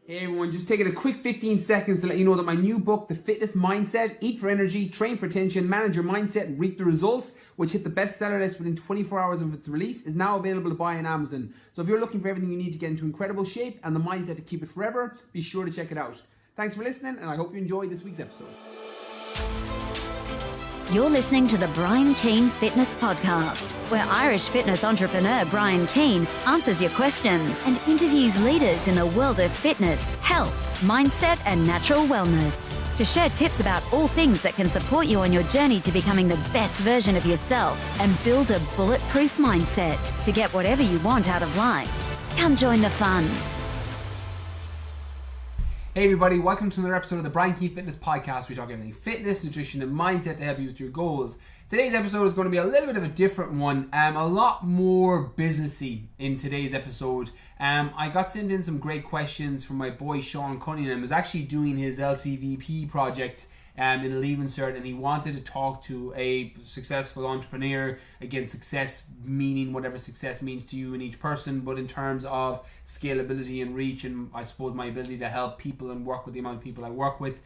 Hey everyone, just taking a quick 15 seconds to let you know that my new book, The Fitness Mindset, Eat for Energy, Train for Attention, Manage Your Mindset and Reap the Results, which hit the bestseller list within 24 hours of its release, is now available to buy on Amazon. So if you're looking for everything you need to get into incredible shape and the mindset to keep it forever, be sure to check it out. Thanks for listening, and I hope you enjoyed this week's episode. You're listening to the Brian Keane Fitness Podcast, where Irish fitness entrepreneur Brian Keane answers your questions and interviews leaders in the world of fitness, health, mindset, and natural wellness to share tips about all things that can support you on your journey to becoming the best version of yourself and build a bulletproof mindset to get whatever you want out of life. Come join the fun. Hey everybody, welcome to another episode of the Brian Keane Fitness Podcast. We talk everything fitness, nutrition, and mindset to help you with your goals. Today's episode is going to be a little bit of a different one, a lot more businessy in today's episode. I got sent in some great questions from my boy Sean Cunningham, who's actually doing his LCVP project in Leaving Cert, and he wanted to talk to a successful entrepreneur. Again, success meaning whatever success means to you and each person, but in terms of scalability and reach, and I suppose my ability to help people and work with the amount of people I work with,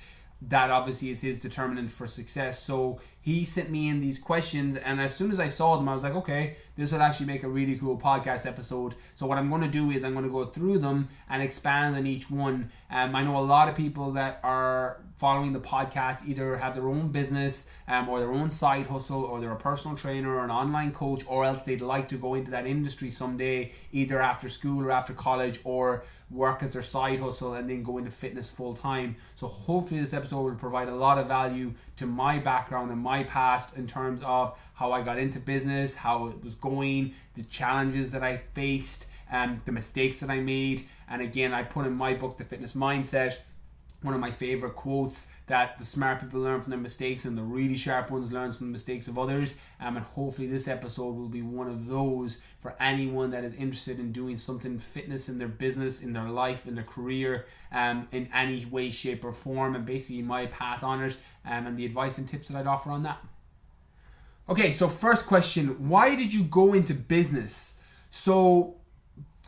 that obviously is his determinant for success. So he sent me in these questions, and as soon as I saw them, I was like, okay, this will actually make a really cool podcast episode. So what I'm going to do is I'm going to go through them and expand on each one. I know a lot of people that are following the podcast either have their own business or their own side hustle, or they're a personal trainer or an online coach, or else they'd like to go into that industry someday, either after school or after college, or work as their side hustle and then go into fitness full time. So hopefully this episode will provide a lot of value to my background and my past in terms of how I got into business, how it was going, the challenges that I faced, the mistakes that I made. And again, I put in my book, The Fitness Mindset, one of my favorite quotes, that the smart people learn from their mistakes and the really sharp ones learn from the mistakes of others. And hopefully this episode will be one of those for anyone that is interested in doing something fitness in their business, in their life, in their career, in any way, shape or form, and basically my path on it, and the advice and tips that I'd offer on that. Okay, so first question, why did you go into business? So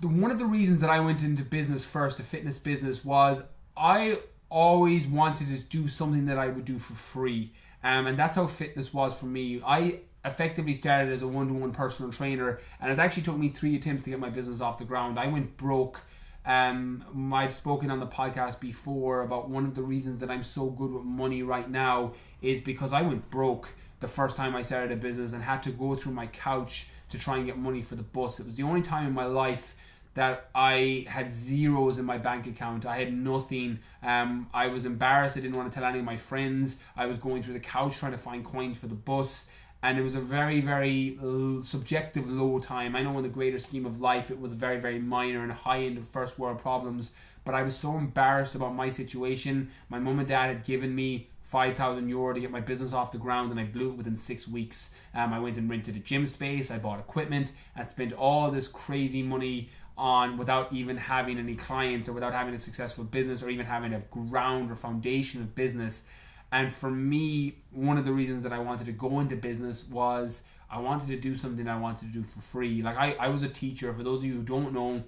one of the reasons that I went into business first, a fitness business, was I always wanted to do something that I would do for free, and that's how fitness was for me. I effectively started as a one-to-one personal trainer, and it actually took me 3 attempts to get my business off the ground. I went broke. I've spoken on the podcast before about one of the reasons that I'm so good with money right now is because I went broke the first time I started a business and had to go through my couch to try and get money for the bus. It was the only time in my life that I had zeros in my bank account. I had nothing. I was embarrassed. I didn't want to tell any of my friends. I was going through the couch trying to find coins for the bus, and it was a very, very subjective low time. I know in the greater scheme of life it was very, very minor and high end of first world problems, but I was so embarrassed about my situation. My mum and dad had given me €5,000 to get my business off the ground, and I blew it within 6 weeks. I went and rented a gym space, I bought equipment, and spent all this crazy money on without even having any clients, or without having a successful business, or even having a ground or foundation of business. And for me, one of the reasons that I wanted to go into business was I wanted to do something I wanted to do for free. Like I was a teacher. For those of you who don't know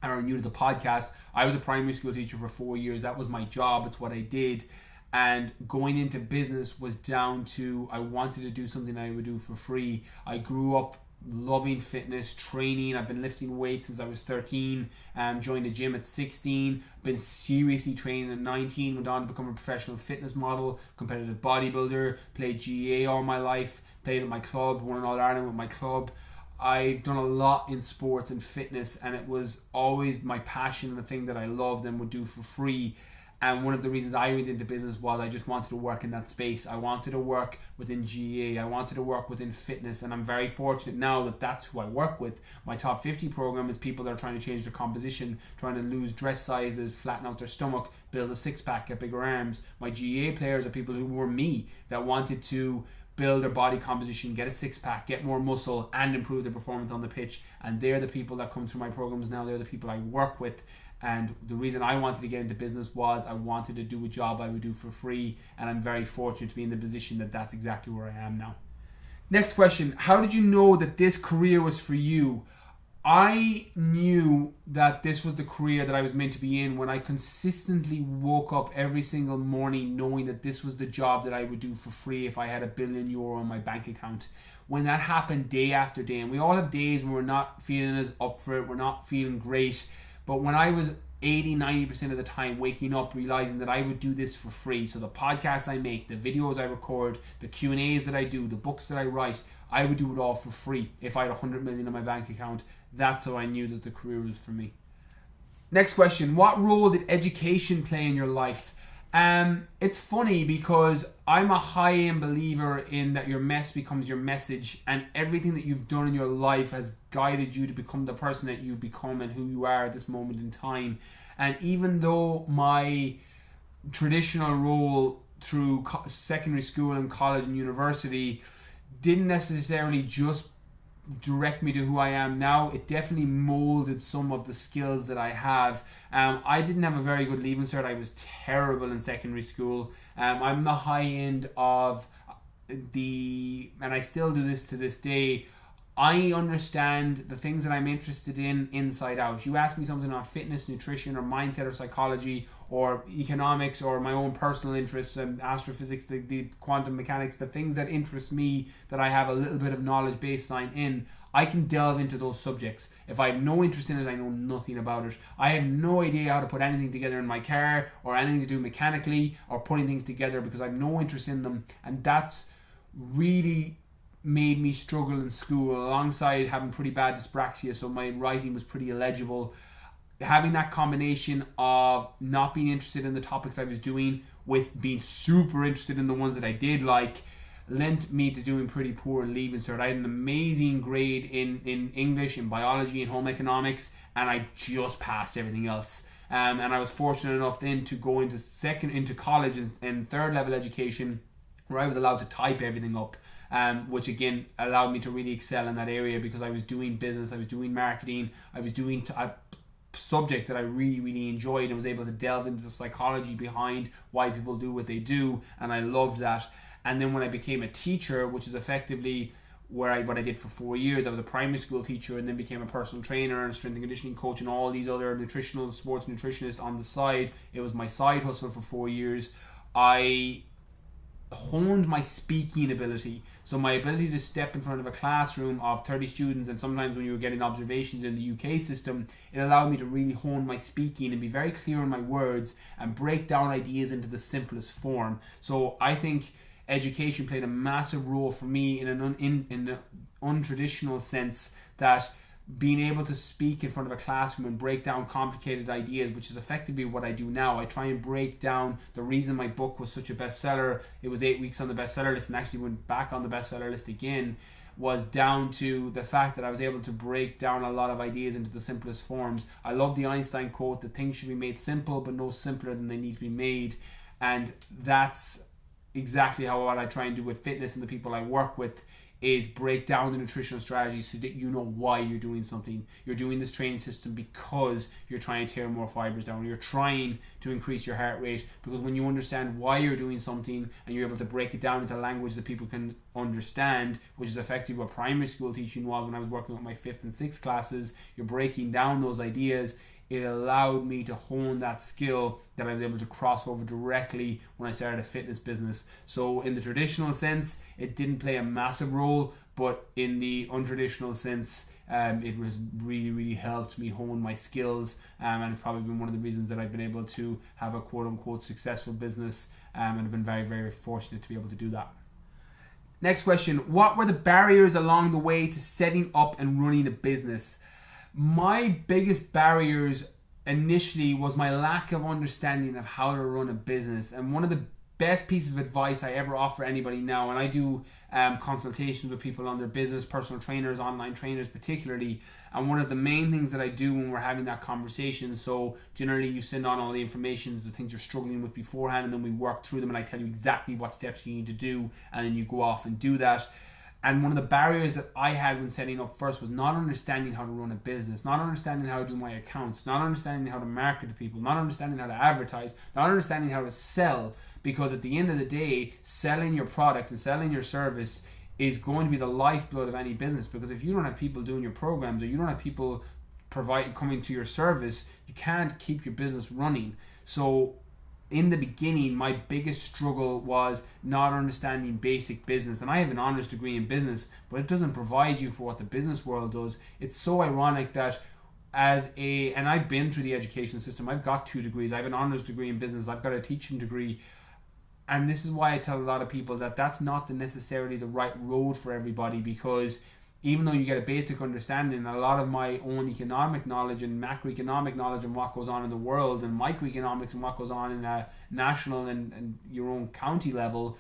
or are new to the podcast, I was a primary school teacher for 4 years. That was my job. It's what I did. And going into business was down to I wanted to do something I would do for free. I grew up loving fitness, training. I've been lifting weights since I was 13, joined the gym at 16, been seriously training at 19, went on to become a professional fitness model, competitive bodybuilder, played GAA all my life, played at my club, won an All-Ireland with my club. I've done a lot in sports and fitness, and it was always my passion and the thing that I loved and would do for free. And one of the reasons I went into business was I just wanted to work in that space. I wanted to work within GA. I wanted to work within fitness. And I'm very fortunate now that that's who I work with. My top 50 program is people that are trying to change their composition, trying to lose dress sizes, flatten out their stomach, build a six-pack, get bigger arms. My GA players are people who were me, that wanted to build their body composition, get a six-pack, get more muscle, and improve their performance on the pitch. And they're the people that come through my programs now. They're the people I work with. And the reason I wanted to get into business was I wanted to do a job I would do for free, and I'm very fortunate to be in the position that that's exactly where I am now. Next question, how did you know that this career was for you? I knew that this was the career that I was meant to be in when I consistently woke up every single morning knowing that this was the job that I would do for free if I had €1 billion on my bank account. When that happened day after day, and we all have days when we're not feeling as up for it, we're not feeling great, but when I was 80-90% of the time waking up realizing that I would do this for free, so the podcasts I make, the videos I record, the Q&As that I do, the books that I write, I would do it all for free if I had 100 million in my bank account. That's how I knew that the career was for me. Next question, what role did education play in your life? It's funny because I'm a high-end believer in that your mess becomes your message, and everything that you've done in your life has guided you to become the person that you've become and who you are at this moment in time. And even though my traditional role through secondary school and college and university didn't necessarily just direct me to who I am now, it definitely molded some of the skills that I have. I didn't have a very good Leaving Cert. I was terrible in secondary school. I'm the high end of and I still do this to this day, I understand the things that I'm interested in inside out. You ask me something on fitness, nutrition, or mindset, or psychology, or economics, or my own personal interests and astrophysics, the quantum mechanics, the things that interest me that I have a little bit of knowledge baseline in, I can delve into those subjects. If I have no interest in it, I know nothing about it. I have no idea how to put anything together in my car, or anything to do mechanically, or putting things together, because I have no interest in them. And that's really made me struggle in school, alongside having pretty bad dyspraxia, so my writing was pretty illegible. Having that combination of not being interested in the topics I was doing with being super interested in the ones that I did like lent me to doing pretty poor in Leaving Cert. I had an amazing grade in English, in biology, and home economics, and I just passed everything else. And I was fortunate enough then to go into college and third level education, where I was allowed to type everything up. Which again allowed me to really excel in that area, because I was doing business, I was doing marketing, I was doing a subject that I really, really enjoyed, and was able to delve into the psychology behind why people do what they do, and I loved that. And then when I became a teacher, which is effectively what I did for 4 years, I was a primary school teacher, and then became a personal trainer and a strength and conditioning coach and all these other nutritional sports nutritionist on the side. It was my side hustle for 4 years. I honed my speaking ability, so my ability to step in front of a classroom of 30 students, and sometimes when you were getting observations in the UK system, it allowed me to really hone my speaking and be very clear in my words and break down ideas into the simplest form. So I think education played a massive role for me in an untraditional sense, that being able to speak in front of a classroom and break down complicated ideas, which is effectively what I do now. I try and break down the reason my book was such a bestseller. It was 8 weeks on the bestseller list and actually went back on the bestseller list again, was down to the fact that I was able to break down a lot of ideas into the simplest forms. I love the Einstein quote that things should be made simple, but no simpler than they need to be made. And that's exactly what I try and do with fitness and the people I work with, is break down the nutritional strategies so that you know why you're doing something. You're doing this training system because you're trying to tear more fibers down. You're trying to increase your heart rate, because when you understand why you're doing something and you're able to break it down into language that people can understand, which is effectively what primary school teaching was when I was working with my 5th and 6th classes, you're breaking down those ideas. It allowed me to hone that skill that I was able to cross over directly when I started a fitness business. So in the traditional sense, it didn't play a massive role, but in the untraditional sense, it was really, really helped me hone my skills, and it's probably been one of the reasons that I've been able to have a quote-unquote successful business, and I've been very, very fortunate to be able to do that. Next question, what were the barriers along the way to setting up and running a business? My biggest barriers initially was my lack of understanding of how to run a business. And one of the best pieces of advice I ever offer anybody now, and I do consultations with people on their business, personal trainers, online trainers particularly, and one of the main things that I do when we're having that conversation, so generally you send on all the information, the things you're struggling with beforehand, and then we work through them and I tell you exactly what steps you need to do, and then you go off and do that. And one of the barriers that I had when setting up first was not understanding how to run a business, not understanding how to do my accounts, not understanding how to market to people, not understanding how to advertise, not understanding how to sell. Because at the end of the day, selling your product and selling your service is going to be the lifeblood of any business, because if you don't have people doing your programs, or you don't have people coming to your service, you can't keep your business running. So in the beginning, my biggest struggle was not understanding basic business. And I have an honors degree in business, but it doesn't provide you for what the business world does. It's so ironic that and I've been through the education system. I've got 2 degrees. I have an honors degree in business. I've got a teaching degree. And this is why I tell a lot of people that that's not necessarily the right road for everybody, because even though you get a basic understanding, a lot of my own economic knowledge and macroeconomic knowledge and what goes on in the world, and microeconomics and what goes on in a national and your own county level,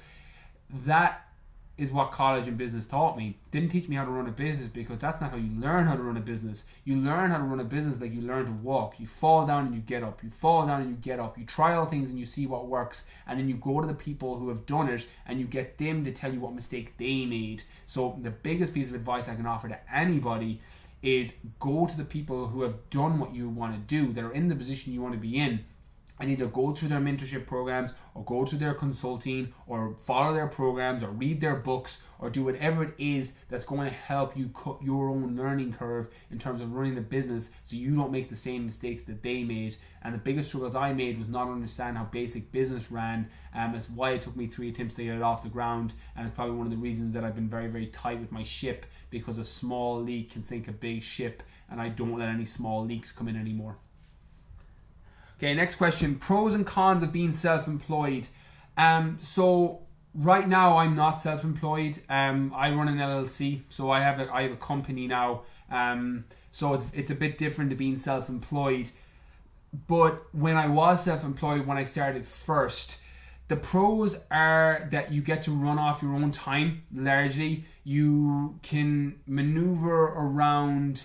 that is what college and business taught me. Didn't teach me how to run a business, because that's not how you learn how to run a business. You learn how to run a business like you learn to walk. You fall down and you get up. You fall down and you get up. You try all things and you see what works, and then you go to the people who have done it and you get them to tell you what mistakes they made. So the biggest piece of advice I can offer to anybody is go to the people who have done what you want to do, that are in the position you want to be in, and either go through their mentorship programs, or go through their consulting, or follow their programs, or read their books, or do whatever it is that's going to help you cut your own learning curve in terms of running a business, so you don't make the same mistakes that they made. And the biggest struggles I made was not understanding how basic business ran. That's why it took me 3 attempts to get it off the ground, and it's probably one of the reasons that I've been very, very tight with my ship, because a small leak can sink a big ship, and I don't let any small leaks come in anymore. Okay, next question. Pros and cons of being self-employed. So right now I'm not self-employed. I run an LLC, so I have a company now. So it's a bit different to being self-employed. But when I was self-employed, when I started first, the pros are that you get to run off your own time largely. You can maneuver around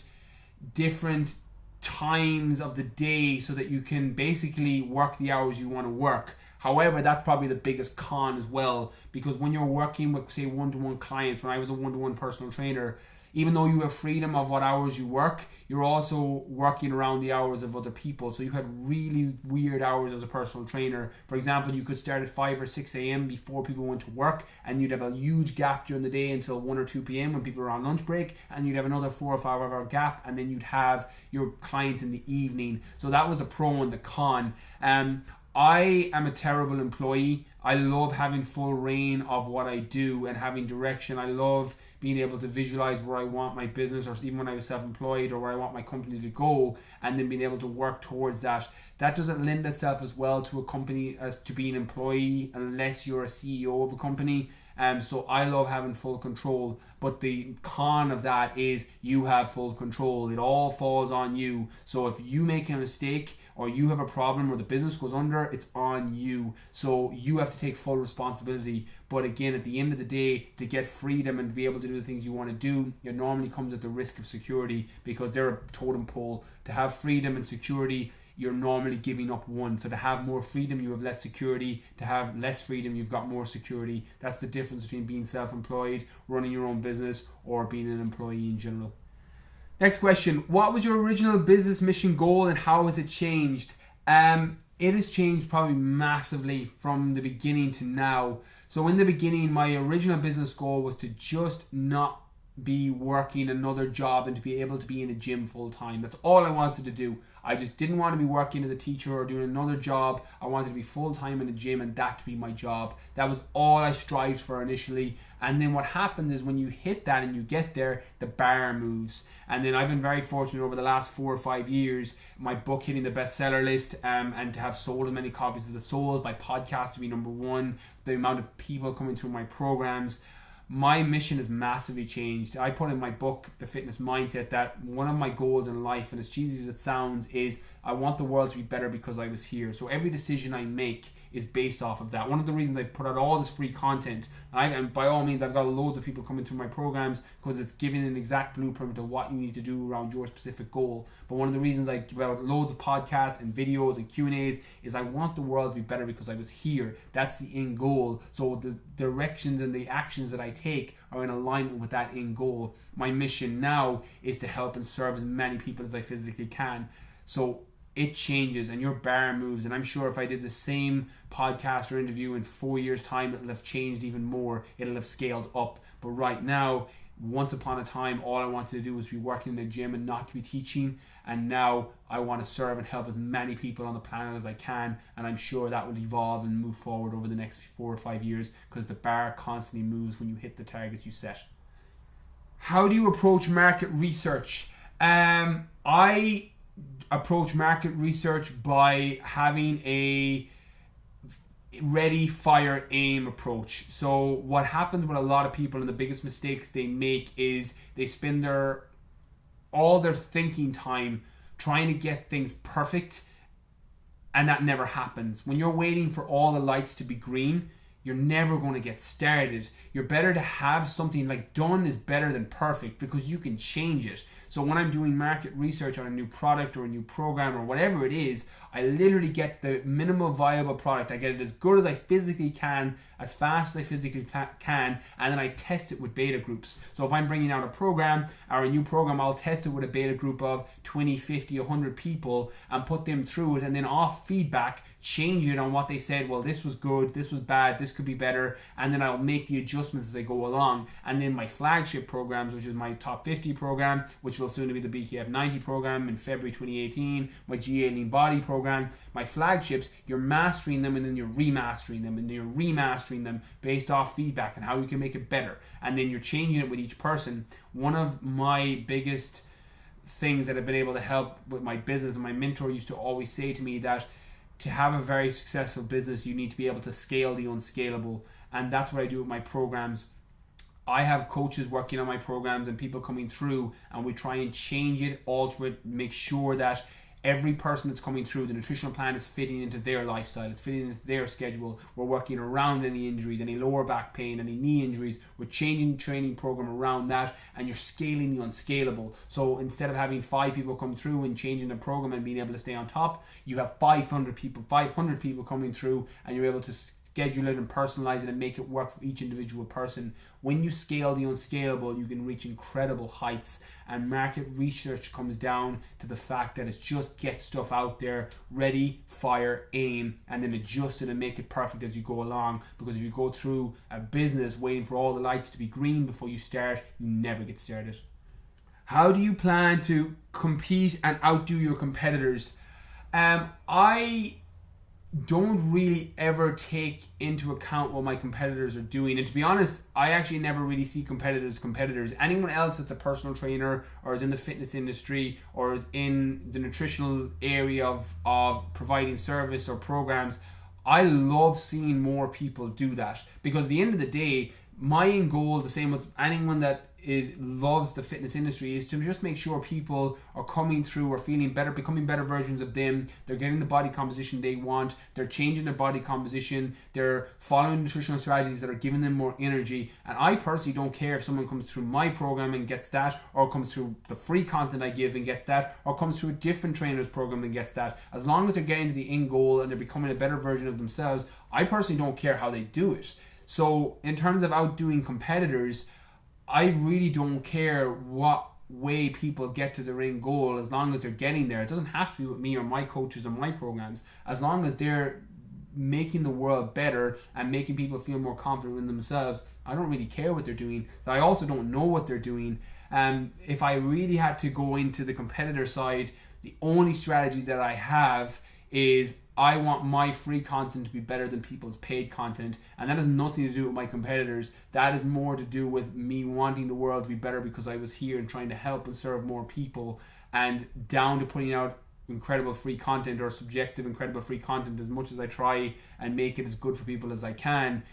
different times of the day so that you can basically work the hours you want to work. However, that's probably the biggest con as well, because when you're working with, say, one-to-one clients, when I was a one-to-one personal trainer, even though you have freedom of what hours you work, you're also working around the hours of other people. So you had really weird hours as a personal trainer. For example, you could start at 5 or 6 a.m. before people went to work, and you'd have a huge gap during the day until 1 or 2 p.m. when people are on lunch break, and you'd have another 4 or 5 hour gap, and then you'd have your clients in the evening. So that was the pro and the con. I am a terrible employee. I love having full reign of what I do and having direction. I love being able to visualize where I want my business, or even when I was self-employed, or where I want my company to go, and then being able to work towards that. That doesn't lend itself as well to a company as to being an employee unless you're a CEO of a company. So I love having full control, but the con of that is you have full control. It all falls on you. So if you make a mistake, or you have a problem, or the business goes under, it's on you. So you have to take full responsibility. But again, at the end of the day, to get freedom and to be able to do the things you want to do, it normally comes at the risk of security, because they're a totem pole. To have freedom and security, you're normally giving up one. So to have more freedom, you have less security. To have less freedom, you've got more security. That's the difference between being self-employed, running your own business, or being an employee in general. Next question. What was your original business mission goal, and how has it changed? It has changed probably massively from the beginning to now. So in the beginning, my original business goal was to just not be working another job and to be able to be in a gym full time. That's all I wanted to do. I just didn't want to be working as a teacher or doing another job. I wanted to be full time in a gym, and that to be my job. That was all I strived for initially. And then what happens is when you hit that and you get there, the bar moves. And then I've been very fortunate over the last 4 or 5 years, my book hitting the bestseller list, and to have sold as many copies as it sold, my podcast to be number 1, the amount of people coming through my programs. My mission has massively changed. I put in my book, The Fitness Mindset, that one of my goals in life, and as cheesy as it sounds, is I want the world to be better because I was here. So every decision I make is based off of that. One of the reasons I put out all this free content, and by all means I've got loads of people coming through my programs, because it's giving an exact blueprint of what you need to do around your specific goal. But one of the reasons I give out loads of podcasts and videos and Q&As is I want the world to be better because I was here. That's the end goal. So the directions and the actions that I take are in alignment with that end goal. My mission now is to help and serve as many people as I physically can. So it changes and your bar moves. And I'm sure if I did the same podcast or interview in 4 years' time, it'll have changed even more. It'll have scaled up. But right now, once upon a time, all I wanted to do was be working in a gym and not to be teaching. And now I want to serve and help as many people on the planet as I can. And I'm sure that will evolve and move forward over the next 4 or 5 years, because the bar constantly moves when you hit the targets you set. How do you approach market research? I approach market research by having a ready, fire, aim approach. So what happens with a lot of people, and the biggest mistakes they make, is they spend all their thinking time trying to get things perfect, and that never happens. When you're waiting for all the lights to be green, you're never going to get started. You're better to have something like done is better than perfect, because you can change it. So when I'm doing market research on a new product or a new program or whatever it is, I literally get the minimal viable product. I get it as good as I physically can, as fast as I physically can, and then I test it with beta groups. So if I'm bringing out a program or a new program, I'll test it with a beta group of 20, 50, 100 people and put them through it, and then off feedback, change it on what they said. Well, this was good, this was bad, this could be better, and then I'll make the adjustments as I go along. And then my flagship programs, which is my top 50 program, which will soon to be the BKF 90 program in February 2018, my GA Lean Body program, my flagships, you're mastering them and then you're remastering them and you're remastering them based off feedback and how you can make it better. And then you're changing it with each person. One of my biggest things that I've been able to help with my business, and my mentor used to always say to me that to have a very successful business, you need to be able to scale the unscalable. And that's what I do with my programs. I have coaches working on my programs and people coming through, and we try and change it, alter it, make sure that every person that's coming through, the nutritional plan is fitting into their lifestyle, it's fitting into their schedule. We're working around any injuries, any lower back pain, any knee injuries. We're changing the training program around that, and you're scaling the unscalable. So instead of having 5 people come through and changing the program and being able to stay on top, you have 500 people coming through, and you're able to schedule it and personalize it and make it work for each individual person. When you scale the unscalable, you can reach incredible heights. And market research comes down to the fact that it's just get stuff out there, ready, fire, aim, and then adjust it and make it perfect as you go along. Because if you go through a business waiting for all the lights to be green before you start, you never get started. How do you plan to compete and outdo your competitors? I don't really ever take into account what my competitors are doing, and to be honest, I actually never really see competitors. Anyone else that's a personal trainer or is in the fitness industry or is in the nutritional area of providing service or programs, I love seeing more people do that, because at the end of the day, my end goal, the same with anyone that loves the fitness industry, is to just make sure people are coming through or feeling better, becoming better versions of them. They're getting the body composition they want, they're changing their body composition, they're following nutritional strategies that are giving them more energy. And I personally don't care if someone comes through my program and gets that, or comes through the free content I give and gets that, or comes through a different trainer's program and gets that. As long as they're getting to the end goal and they're becoming a better version of themselves, I personally don't care how they do it. So in terms of outdoing competitors, I really don't care what way people get to their end goal, as long as they're getting there. It doesn't have to be with me or my coaches or my programs. As long as they're making the world better and making people feel more confident in themselves, I don't really care what they're doing. I also don't know what they're doing. If I really had to go into the competitor side, the only strategy that I have is I want my free content to be better than people's paid content, and that has nothing to do with my competitors. That is more to do with me wanting the world to be better, because I was here and trying to help and serve more people, and down to putting out incredible free content or subjective incredible free content. As much as I try and make it as good for people as I can,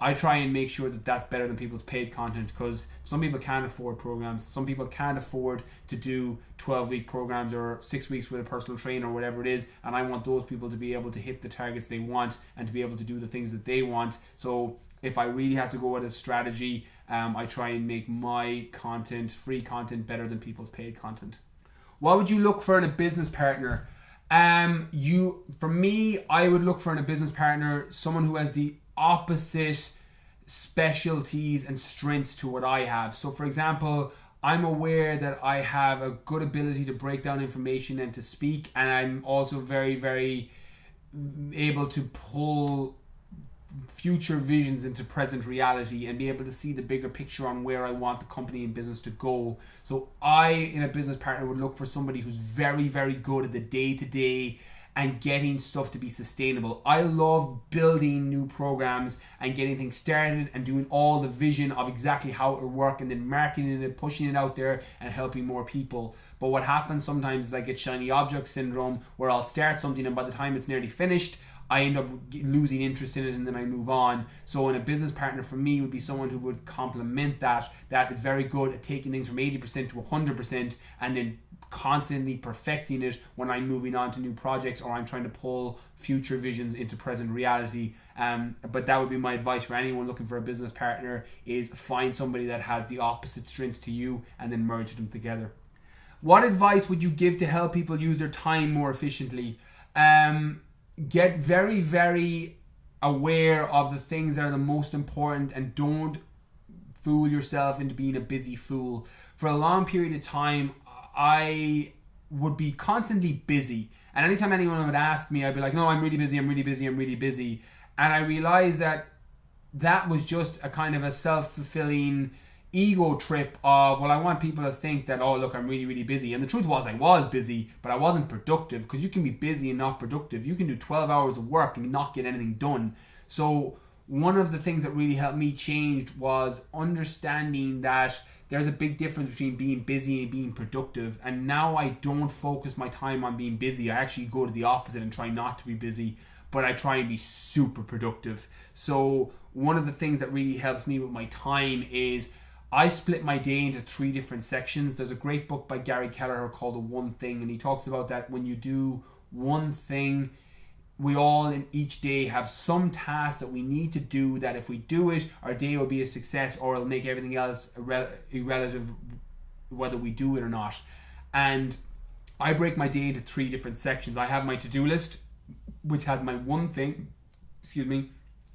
I try and make sure that that's better than people's paid content, because some people can't afford programs. Some people can't afford to do 12-week programs or 6 weeks with a personal trainer or whatever it is. And I want those people to be able to hit the targets they want and to be able to do the things that they want. So if I really had to go with a strategy, I try and make my content, free content, better than people's paid content. What would you look for in a business partner? For me, I would look for in a business partner someone who has the opposite specialties and strengths to what I have. So for example, I'm aware that I have a good ability to break down information and to speak, and I'm also very, very able to pull future visions into present reality and be able to see the bigger picture on where I want the company and business to go. So I, in a business partner, would look for somebody who's very, very good at the day-to-day and getting stuff to be sustainable. I love building new programs and getting things started and doing all the vision of exactly how it will work and then marketing it, pushing it out there and helping more people. But what happens sometimes is I get shiny object syndrome, where I'll start something and by the time it's nearly finished, I end up losing interest in it and then I move on. So in a business partner for me would be someone who would complement that is very good at taking things from 80% to 100% and then constantly perfecting it when I'm moving on to new projects or I'm trying to pull future visions into present reality. But that would be my advice for anyone looking for a business partner, is find somebody that has the opposite strengths to you and then merge them together. What advice would you give to help people use their time more efficiently? Get very, very aware of the things that are the most important and don't fool yourself into being a busy fool. For a long period of time, I would be constantly busy. And anytime anyone would ask me, I'd be like, no, I'm really busy. And I realized that was just a kind of a self-fulfilling ego trip of, well, I want people to think that, oh, look, I'm really, really busy. And the truth was I was busy, but I wasn't productive, because you can be busy and not productive. You can do 12 hours of work and not get anything done. So one of the things that really helped me change was understanding that there's a big difference between being busy and being productive. And now I don't focus my time on being busy. I actually go to the opposite and try not to be busy, but I try and be super productive. So one of the things that really helps me with my time is I split my day into 3 different sections. There's a great book by Gary Kelleher called The One Thing, and he talks about that when you do one thing, we all in each day have some task that we need to do, that if we do it, our day will be a success, or it'll make everything else irrelevant whether we do it or not. And I break my day into 3 different sections. I have my to-do list, which has my one thing,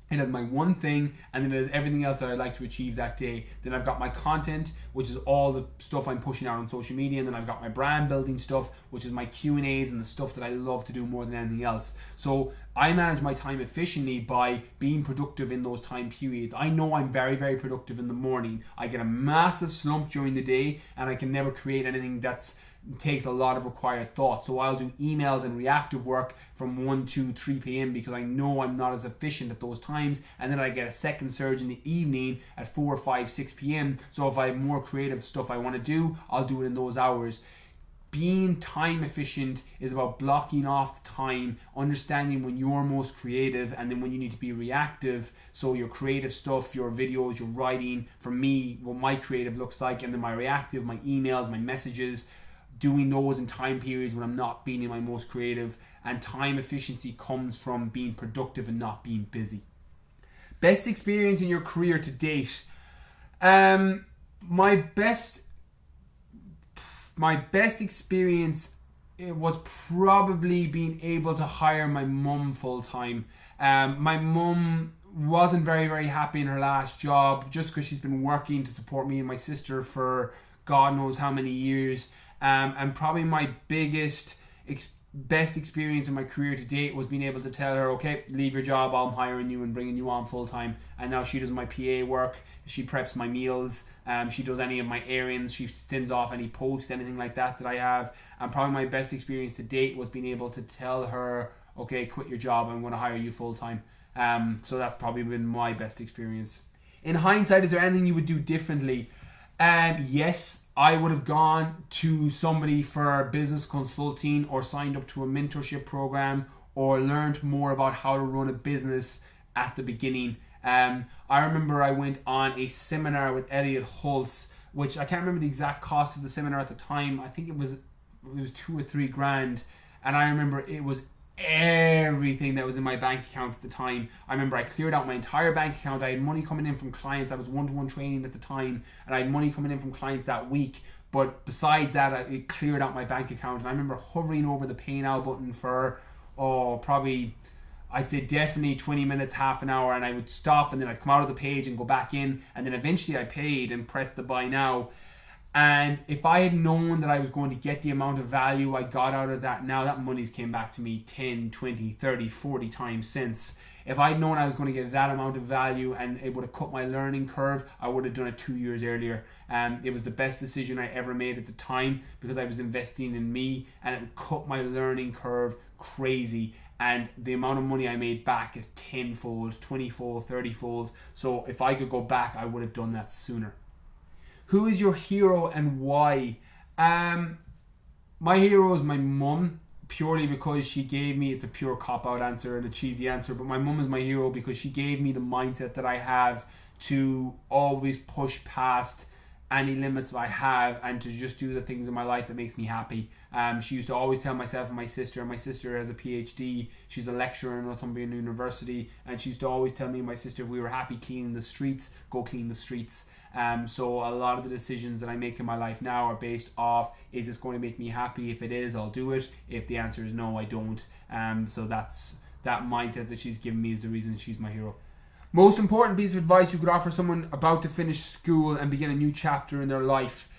it has my one thing, and then there's everything else that I'd like to achieve that day. Then I've got my content, which is all the stuff I'm pushing out on social media, and then I've got my brand building stuff, which is my Q&As and the stuff that I love to do more than anything else. So I manage my time efficiently by being productive in those time periods. I know I'm very, very productive in the morning. I get a massive slump during the day, and I can never create anything that's takes a lot of required thought. So I'll do emails and reactive work from 1 to 3 p.m. because I know I'm not as efficient at those times, and then I get a second surge in the evening at 4, 5, 6 p.m. So if I have more creative stuff I want to do, I'll do it in those hours. Being time efficient is about blocking off the time, understanding when you're most creative and then when you need to be reactive. So your creative stuff, your videos, your writing, for me, what my creative looks like, and then my reactive, my emails, my messages, doing those in time periods when I'm not being in my most creative. And time efficiency comes from being productive and not being busy. Best experience in your career to date. My best experience, it was probably being able to hire my mum full time. My mum wasn't very, very happy in her last job, just because she's been working to support me and my sister for God knows how many years. And probably my best experience in my career to date was being able to tell her, okay, leave your job, I'm hiring you and bringing you on full time. And now she does my PA work, she preps my meals, she does any of my errands, she sends off any posts, anything like that I have. And probably my best experience to date was being able to tell her, okay, quit your job, I'm going to hire you full time. So that's probably been my best experience. In hindsight, is there anything you would do differently? Yes, I would have gone to somebody for business consulting or signed up to a mentorship program or learned more about how to run a business at the beginning. I remember I went on a seminar with Elliot Hulse, which I can't remember the exact cost of the seminar at the time. I think it was 2 or 3 grand. And I remember it was everything that was in my bank account at the time. I remember I cleared out my entire bank account. I had money coming in from clients. I was one-to-one training at the time, and I had money coming in from clients that week. But besides that, it cleared out my bank account. And I remember hovering over the pay now button for probably, I'd say definitely 20 minutes, half an hour, and I would stop and then I'd come out of the page and go back in, and then eventually I paid and pressed the buy now. And if I had known that I was going to get the amount of value I got out of that now, that money's came back to me 10, 20, 30, 40 times since. If I'd known I was going to get that amount of value and able to cut my learning curve, I would have done it 2 years earlier. It was the best decision I ever made at the time because I was investing in me, and it would cut my learning curve crazy. And the amount of money I made back is 10-fold, 20-fold, 30-fold. So if I could go back, I would have done that sooner. Who is your hero and why? My hero is my mum, purely because she gave me, it's a pure cop-out answer and a cheesy answer, but my mum is my hero because she gave me the mindset that I have to always push past any limits I have and to just do the things in my life that makes me happy. She used to always tell myself and my sister has a PhD, she's a lecturer in Northumberland University, and she used to always tell me and my sister, if we were happy cleaning the streets, go clean the streets. So a lot of the decisions that I make in my life now are based off, is this going to make me happy? If it is, I'll do it. If the answer is no, I don't. So that's that mindset that she's given me is the reason she's my hero. Most important piece of advice you could offer someone about to finish school and begin a new chapter in their life.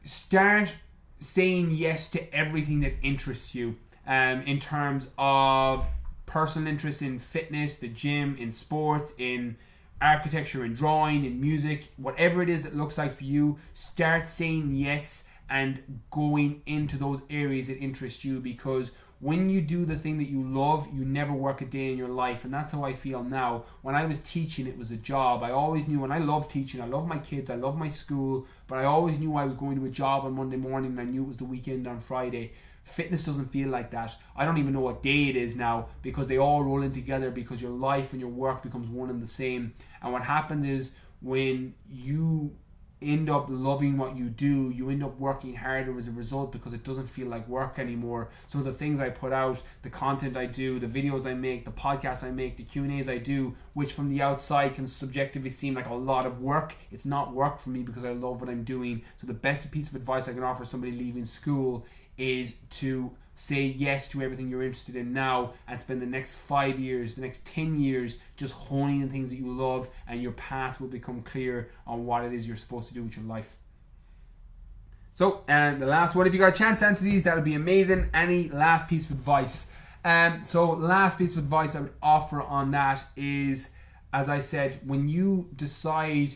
Start saying yes to everything that interests you, in terms of personal interest in fitness, the gym, in sport, in architecture and drawing, in music, whatever it is that looks like for you. Start saying yes and going into those areas that interest you, because when you do the thing that you love, you never work a day in your life. And that's how I feel now. When I was teaching, it was a job. I always knew, and I love teaching, I love my kids, I love my school, but I always knew I was going to a job on Monday morning and I knew it was the weekend on Friday. Fitness doesn't feel like that. I don't even know what day it is now, because they all roll in together, because your life and your work becomes one and the same. And what happens is, when you end up loving what you do, you end up working harder as a result, because it doesn't feel like work anymore. So the things I put out, the content I do, the videos I make, the podcasts I make, the Q&As I do, which from the outside can subjectively seem like a lot of work, it's not work for me because I love what I'm doing. So the best piece of advice I can offer somebody leaving school is to say yes to everything you're interested in now, and spend the next 5 years, the next 10 years just honing the things that you love, and your path will become clear on what it is you're supposed to do with your life. So, and the last one, if you got a chance to answer these, that would be amazing. Any last piece of advice? So last piece of advice I would offer on that is, as I said, when you decide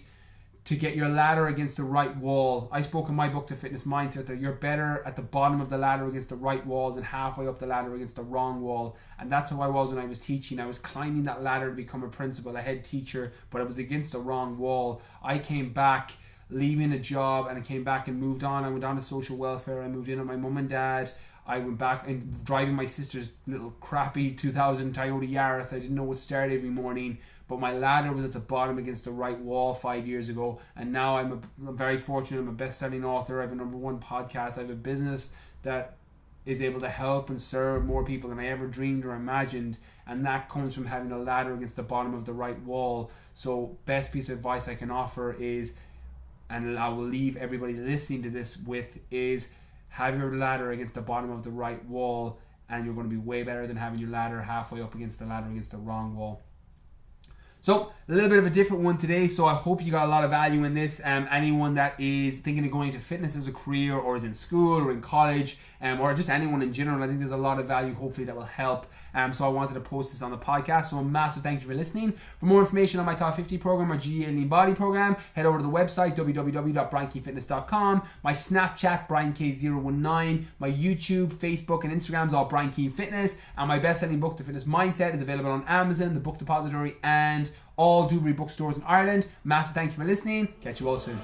to get your ladder against the right wall. I spoke in my book, The Fitness Mindset, that you're better at the bottom of the ladder against the right wall than halfway up the ladder against the wrong wall. And that's how I was when I was teaching. I was climbing that ladder to become a principal, a head teacher, but I was against the wrong wall. I came back leaving a job, and I came back and moved on. I went on to social welfare. I moved in with my mum and dad. I went back and driving my sister's little crappy 2000 Toyota Yaris. I didn't know what started every morning, but my ladder was at the bottom against the right wall 5 years ago. And now I'm very fortunate. I'm a best-selling author. I have a #1 podcast. I have a business that is able to help and serve more people than I ever dreamed or imagined. And that comes from having a ladder against the bottom of the right wall. So best piece of advice I can offer is, and I will leave everybody listening to this with, is have your ladder against the bottom of the right wall, and you're going to be way better than having your ladder halfway up against the ladder against the wrong wall. So a little bit of a different one today, so I hope you got a lot of value in this. Anyone that is thinking of going into fitness as a career, or is in school or in college, or just anyone in general, I think there's a lot of value hopefully that will help. So I wanted to post this on the podcast. So a massive thank you for listening. For more information on my Top 50 program or GA Lean Body program, head over to the website www.briankeenfitness.com. My Snapchat, BrianK019. My YouTube, Facebook and Instagram is all Brian Keane Fitness. And my best-selling book, The Fitness Mindset, is available on Amazon, the Book Depository, and all Dewberry bookstores in Ireland. Massive thank you for listening. Catch you all soon.